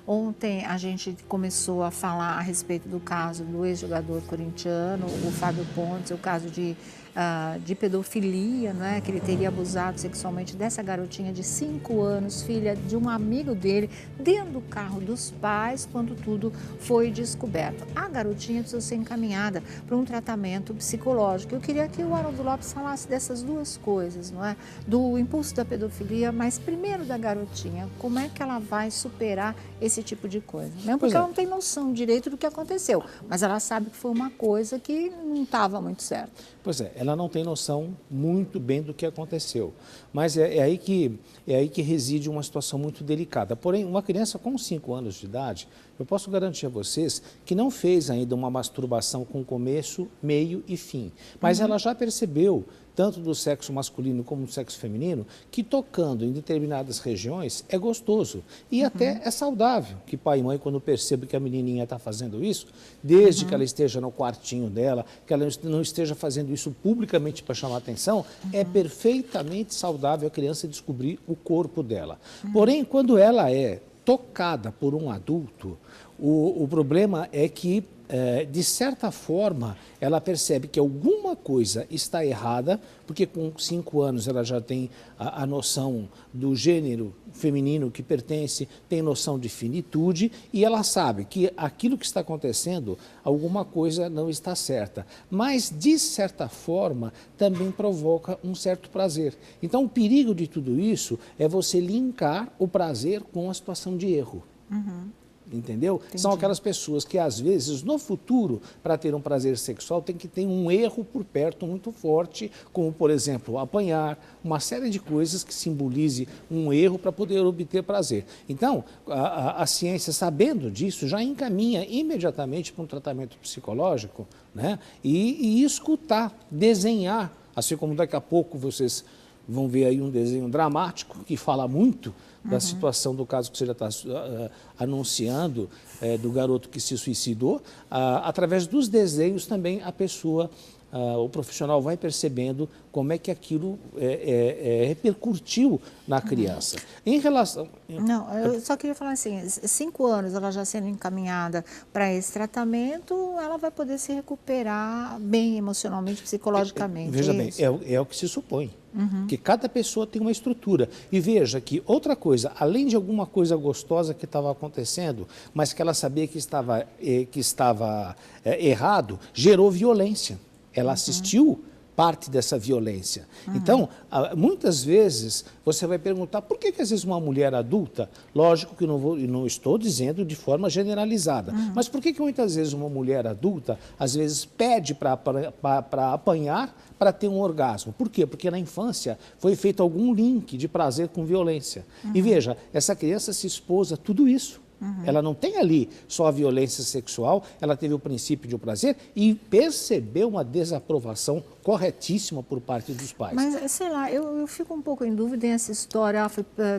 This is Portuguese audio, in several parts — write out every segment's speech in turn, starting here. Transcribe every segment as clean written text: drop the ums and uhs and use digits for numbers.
Ontem a gente começou a falar a respeito do caso do ex-jogador corintiano, o Fábio Pontes, o caso de pedofilia, né, que ele teria abusado sexualmente dessa garotinha de 5 anos, filha de um amigo dele, dentro do carro dos pais, quando tudo foi descoberto. A garotinha precisou ser encaminhada para um tratamento psicológico. Eu queria que o Haroldo Lopes falasse dessas duas coisas, não é? Do impulso da pedofilia, mas primeiro da garotinha, como é que ela vai superar esse tipo de coisa? Mesmo porque ela não tem noção direito do que aconteceu, mas ela sabe que foi uma coisa que não estava muito certa. Pois é, ela não tem noção muito bem do que aconteceu, mas é aí que reside uma situação muito delicada. Porém, uma criança com 5 anos de idade, eu posso garantir a vocês que não fez ainda uma masturbação com começo, meio e fim, mas ela já percebeu, tanto do sexo masculino como do sexo feminino, que tocando em determinadas regiões é gostoso e até é saudável, que pai e mãe, quando percebem que a menininha está fazendo isso, desde que ela esteja no quartinho dela, que ela não esteja fazendo isso publicamente para chamar atenção, é perfeitamente saudável a criança descobrir o corpo dela. Porém, quando ela é tocada por um adulto, o problema é que, de certa forma, ela percebe que alguma coisa está errada, porque com 5 anos ela já tem a noção do gênero feminino que pertence, tem noção de finitude, e ela sabe que aquilo que está acontecendo, alguma coisa não está certa. Mas, de certa forma, também provoca um certo prazer. Então, o perigo de tudo isso é você linkar o prazer com a situação de erro. Entendeu? Entendi. São aquelas pessoas que, às vezes, no futuro, para ter um prazer sexual, tem que ter um erro por perto muito forte, como, por exemplo, apanhar, uma série de coisas que simbolize um erro para poder obter prazer. Então, a ciência, sabendo disso, já encaminha imediatamente para um tratamento psicológico, né? E escutar, desenhar, assim como daqui a pouco vocês vão ver aí um desenho dramático que fala muito da situação do caso que você já está anunciando, do garoto que se suicidou. Através dos desenhos também a pessoa, o profissional vai percebendo como é que aquilo repercutiu na criança. Em relação... Não, eu só queria falar assim, 5 anos ela já sendo encaminhada para esse tratamento, ela vai poder se recuperar bem emocionalmente, psicologicamente. Veja bem, é o que se supõe. Que cada pessoa tem uma estrutura. E veja que outra coisa, além de alguma coisa gostosa que estava acontecendo, mas que ela sabia que estava errado, gerou violência. Ela assistiu parte dessa violência. Então, muitas vezes, você vai perguntar por que às vezes uma mulher adulta, lógico que não estou dizendo de forma generalizada, mas por que muitas vezes uma mulher adulta, às vezes, pede para apanhar para ter um orgasmo? Por quê? Porque na infância foi feito algum link de prazer com violência. E veja, essa criança se expôs a tudo isso. Ela não tem ali só a violência sexual, ela teve o princípio de um prazer e percebeu uma desaprovação corretíssima por parte dos pais. Mas, sei lá, eu fico um pouco em dúvida nessa história,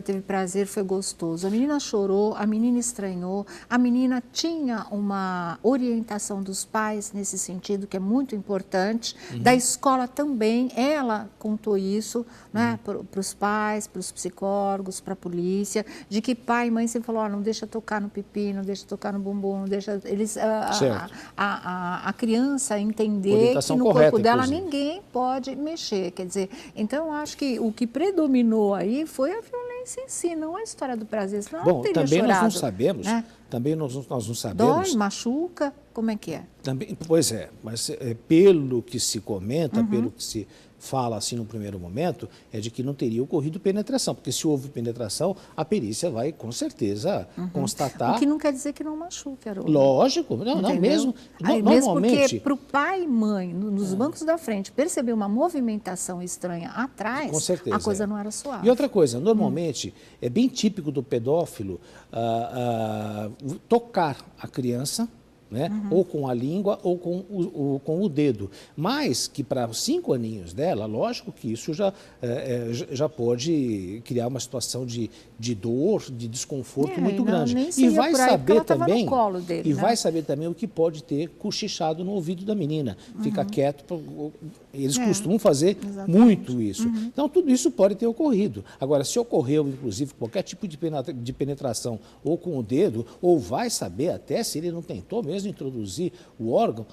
teve prazer, foi gostoso. A menina chorou, a menina estranhou, a menina tinha uma orientação dos pais nesse sentido, que é muito importante, da escola também, ela contou isso, né, para os pais, para os psicólogos, para a polícia, de que pai e mãe sempre falou, não deixa tocar no pipi, não deixa tocar no bumbum, não deixa a criança entender Orientação que no correta, corpo dela inclusive. ninguém pode mexer. Quer dizer, então eu acho que o que predominou aí foi a violência em si, não a história do prazer. Senão ela Bom, teria também chorado, nós não sabemos, né? também nós não sabemos. Dói, machuca, como é que é? Também, pois é, mas pelo que se comenta, pelo que se fala assim no primeiro momento, é de que não teria ocorrido penetração, porque se houve penetração, a perícia vai com certeza constatar. O que não quer dizer que não machuque, Haroldo. Lógico, não, mesmo, Aí, normalmente... Mesmo porque para o pai e mãe, nos bancos da frente, perceber uma movimentação estranha atrás, Com certeza, a coisa não era suave. E outra coisa, normalmente, é bem típico do pedófilo tocar a criança, né? Ou com a língua ou com o dedo. Mas que para os 5 aninhos dela, lógico que isso já pode criar uma situação de dor, de desconforto muito grande. E vai saber também, vai saber também o que pode ter cochichado no ouvido da menina. Fica quieto, eles costumam fazer muito isso. Então tudo isso pode ter ocorrido. Agora, se ocorreu, inclusive, qualquer tipo de penetração ou com o dedo, ou vai saber até se ele não tentou mesmo introduzir o órgão,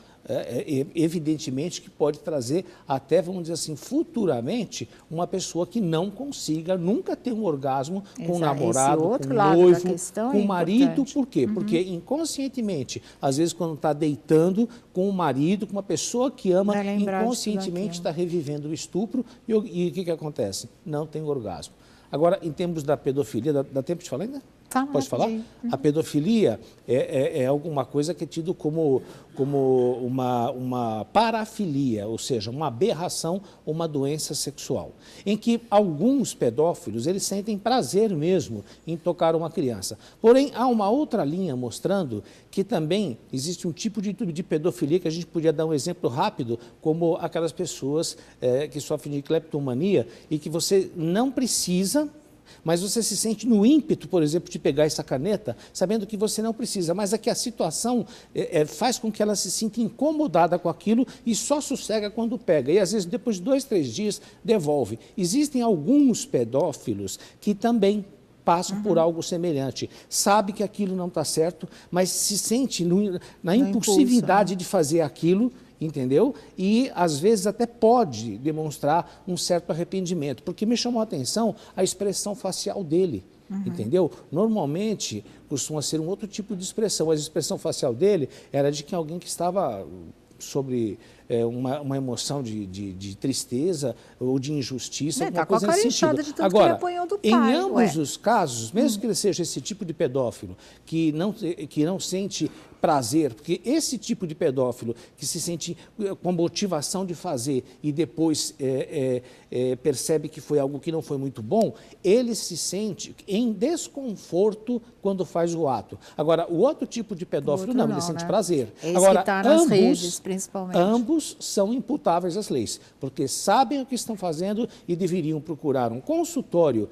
evidentemente que pode trazer até, vamos dizer assim, futuramente, uma pessoa que não consiga nunca ter um orgasmo com o namorado, com o noivo, com o marido. Por quê? Porque inconscientemente, às vezes quando está deitando com o marido, com uma pessoa que ama, inconscientemente está revivendo o estupro e o que acontece? Não tem orgasmo. Agora, em termos da pedofilia, dá tempo de falar ainda? Pode falar? A pedofilia é alguma coisa que é tido como uma parafilia, ou seja, uma aberração ou uma doença sexual, em que alguns pedófilos eles sentem prazer mesmo em tocar uma criança. Porém, há uma outra linha mostrando que também existe um tipo de pedofilia que a gente podia dar um exemplo rápido, como aquelas pessoas que sofrem de cleptomania e que você não precisa, mas você se sente no ímpeto, por exemplo, de pegar essa caneta, sabendo que você não precisa, mas é que a situação faz com que ela se sinta incomodada com aquilo e só sossega quando pega. E às vezes, depois de 2, 3 dias, devolve. Existem alguns pedófilos que também passam por algo semelhante. Sabe que aquilo não está certo, mas se sente na impulsividade de fazer aquilo, entendeu? E, às vezes, até pode demonstrar um certo arrependimento, porque me chamou a atenção a expressão facial dele, entendeu? Normalmente, costuma ser um outro tipo de expressão, mas a expressão facial dele era de que alguém que estava sobre uma emoção de tristeza ou de injustiça, alguma coisa nesse sentido. De tanto que ele apanhou do pai, em ambos os casos, mesmo que ele seja esse tipo de pedófilo, que não sente prazer, porque esse tipo de pedófilo que se sente com motivação de fazer e depois percebe que foi algo que não foi muito bom, ele se sente em desconforto quando faz o ato. Agora, o outro tipo de pedófilo não, ele sente prazer. Esse agora, que tá nas redes, principalmente. Ambos são imputáveis às leis, porque sabem o que estão fazendo e deveriam procurar um consultório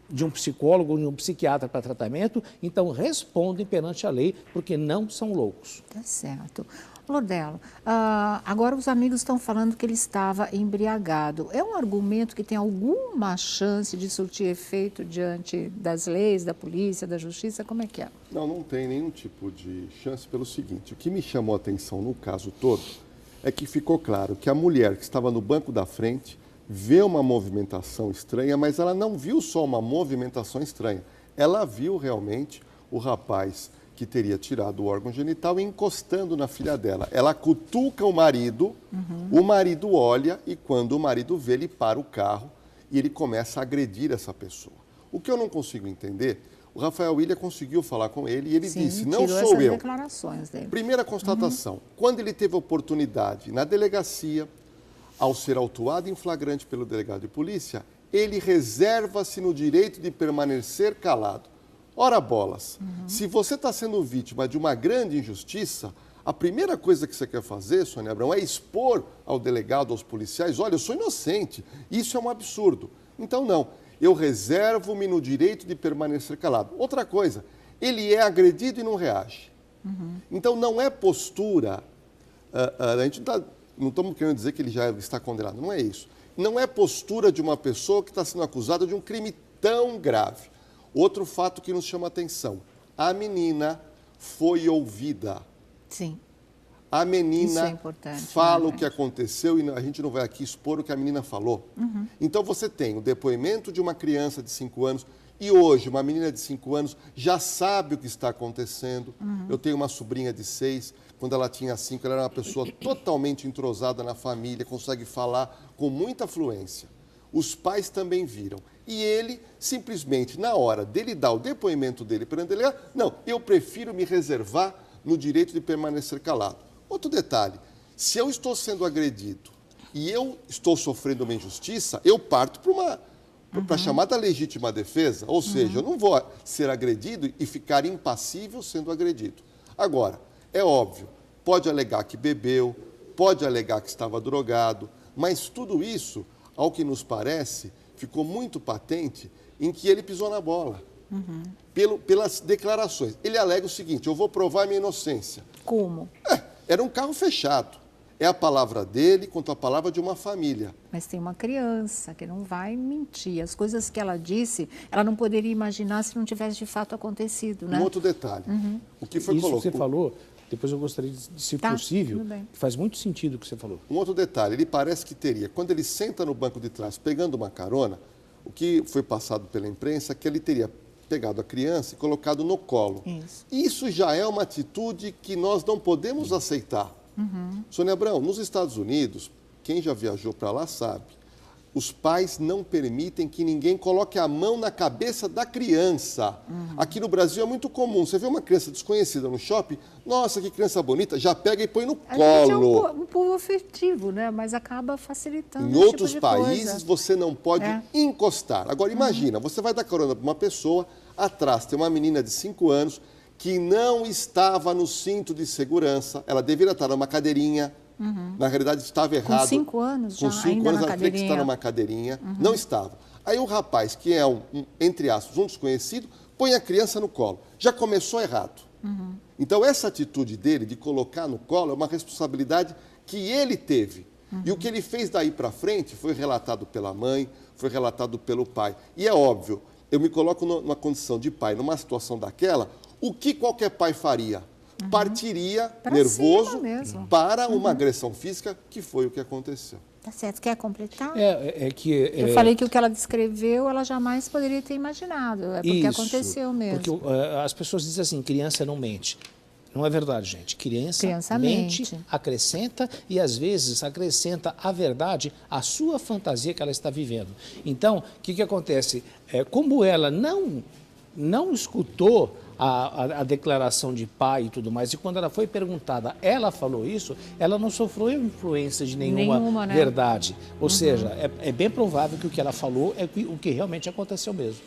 de um psicólogo ou de um psiquiatra para tratamento, então respondem perante a lei, porque não são loucos. Tá certo. Lordelo, agora os amigos estão falando que ele estava embriagado. É um argumento que tem alguma chance de surtir efeito diante das leis, da polícia, da justiça? Como é que é? Não tem nenhum tipo de chance pelo seguinte, o que me chamou a atenção no caso todo é que ficou claro que a mulher que estava no banco da frente vê uma movimentação estranha, mas ela não viu só uma movimentação estranha. Ela viu realmente o rapaz que teria tirado o órgão genital encostando na filha dela. Ela cutuca o marido olha e quando o marido vê, ele para o carro e ele começa a agredir essa pessoa. O que eu não consigo entender, o Rafael Willian conseguiu falar com ele e ele disse, não sou eu. Declarações dele. Primeira constatação, quando ele teve a oportunidade na delegacia, ao ser autuado em flagrante pelo delegado de polícia, ele reserva-se no direito de permanecer calado. Ora bolas, se você está sendo vítima de uma grande injustiça, a primeira coisa que você quer fazer, Sônia Abrão, é expor ao delegado, aos policiais, olha, eu sou inocente, isso é um absurdo. Então não, eu reservo-me no direito de permanecer calado. Outra coisa, ele é agredido e não reage. Então não é postura, a gente não estamos querendo dizer que ele já está condenado, não é isso. Não é postura de uma pessoa que está sendo acusada de um crime tão grave. Outro fato que nos chama a atenção, a menina foi ouvida. Sim. A menina Isso é importante, fala o que aconteceu e a gente não vai aqui expor o que a menina falou. Então você tem o depoimento de uma criança de 5 anos e hoje uma menina de 5 anos já sabe o que está acontecendo. Eu tenho uma sobrinha de 6, quando ela tinha 5, ela era uma pessoa totalmente entrosada na família, consegue falar com muita fluência. Os pais também viram. E ele, simplesmente, na hora dele dar o depoimento dele perante ele, não, eu prefiro me reservar no direito de permanecer calado. Outro detalhe, se eu estou sendo agredido e eu estou sofrendo uma injustiça, eu parto para a chamada legítima defesa, ou seja, eu não vou ser agredido e ficar impassível sendo agredido. Agora, É óbvio, pode alegar que bebeu, pode alegar que estava drogado, mas tudo isso, ao que nos parece, ficou muito patente em que ele pisou na bola. Pelas declarações. Ele alega o seguinte: eu vou provar minha inocência. Como? Era um carro fechado. É a palavra dele contra a palavra de uma família. Mas tem uma criança que não vai mentir. As coisas que ela disse, ela não poderia imaginar se não tivesse de fato acontecido, né? Um outro detalhe. O que foi Isso que colocado. você falou, depois eu gostaria de, se Tá, possível, tudo bem. faz muito sentido o que você falou. Um outro detalhe, ele parece que teria, quando ele senta no banco de trás pegando uma carona, o que foi passado pela imprensa é que ele teria pegado a criança e colocado no colo. Isso já é uma atitude que nós não podemos aceitar. Sônia Abrão, nos Estados Unidos, quem já viajou para lá sabe, os pais não permitem que ninguém coloque a mão na cabeça da criança. Aqui no Brasil é muito comum. Você vê uma criança desconhecida no shopping, nossa, que criança bonita, já pega e põe no A gente é colo. um povo afetivo, né? Mas acaba facilitando Em esse outros tipo de países, coisa. você não pode É. encostar. Agora, imagina, você vai dar carona para uma pessoa, atrás tem uma menina de 5 anos que não estava no cinto de segurança, ela deveria estar numa cadeirinha, na realidade estava errado. Com 5 anos Com já, 5 ainda anos, na ela tinha que estar cadeirinha. numa cadeirinha, não estava. Aí o rapaz, que é entre aspas, um desconhecido, põe a criança no colo. Já começou errado. Então, essa atitude dele de colocar no colo é uma responsabilidade que ele teve. E o que ele fez daí para frente foi relatado pela mãe, foi relatado pelo pai. E é óbvio, eu me coloco numa condição de pai, numa situação daquela, o que qualquer pai faria? Partiria Pra nervoso cima mesmo. para uma agressão física, que foi o que aconteceu. Tá certo. Quer completar? É que... Eu falei que o que ela descreveu, ela jamais poderia ter imaginado. É porque Isso, aconteceu mesmo. Porque as pessoas dizem assim, criança não mente. Não é verdade, gente. Criança mente, acrescenta e, às vezes, acrescenta a verdade à sua fantasia que ela está vivendo. Então, o que acontece? Como ela não escutou a declaração de pai e tudo mais, e quando ela foi perguntada, ela falou isso, ela não sofreu influência de nenhuma né? verdade. Ou seja, é bem provável que o que ela falou é o que realmente aconteceu mesmo.